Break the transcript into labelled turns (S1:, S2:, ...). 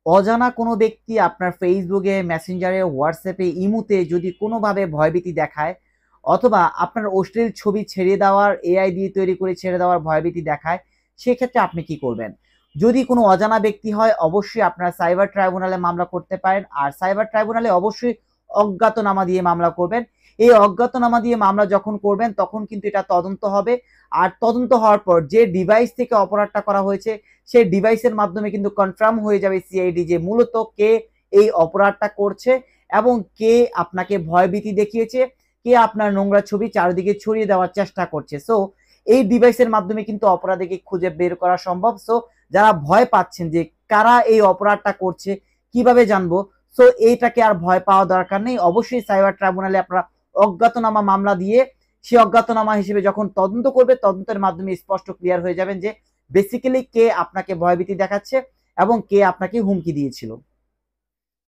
S1: অজানা কোনো ব্যক্তি আপনার ফেসবুকে, মেসেঞ্জারে, হোয়াটসঅ্যাপে, ইমুতে যদি কোনোভাবে ভয়ভীতি দেখায় অথবা আপনার অশ্লীল ছবি ছেড়ে দেওয়ার এআই দিয়ে তৈরি করে ছেড়ে দেওয়ার ভয়ভীতি দেখায়, সেক্ষেত্রে আপনি কি করবেন? যদি কোনো অজানা ব্যক্তি হয় অবশ্যই আপনারা সাইবার ট্রাইব্যুনালে মামলা করতে পারেন। আর সাইবার ট্রাইব্যুনালে অবশ্যই অজ্ঞাতনামা দিয়ে মামলা করবেন। এই অজ্ঞাতনামা দিয়ে মামলা যখন করবেন তখন কিন্তু এটা তদন্ত হবে। আর তদন্ত হওয়ার পর যে ডিভাইস থেকে অপরাধটা করা হয়েছে সেই ডিভাইসের মাধ্যমে কিন্তু কনফার্ম হয়ে যাবে সিআইডি যে মূলত কে এই অপরাধটা করছে এবং কে আপনাকে ভয়ভীতি দেখিয়েছে, কে আপনার নোংরা ছবি চারিদিকে ছড়িয়ে দেওয়ার চেষ্টা করছে। সো এই ডিভাইসের মাধ্যমে কিন্তু অপরাধীকে খুঁজে বের করা সম্ভব। সো যারা ভয় পাচ্ছেন যে কারা এই অপরাধটা করছে কিভাবে জানবো, সো এইটাকে আর ভয় পাওয়া দরকার নেই। অবশ্যই সাইবার ট্রাইব্যুনালে আপনারা অজ্ঞাতনামা মামলা দিয়ে সেই অজ্ঞাতনামা হিসেবে যখন তদন্ত করবে তদন্তের মাধ্যমে স্পষ্ট ক্লিয়ার হয়ে যাবেন যে বেসিক্যালি কে আপনাকে ভয়ভীতি দেখাচ্ছে এবং কে আপনাকে হুমকি দিয়েছিল।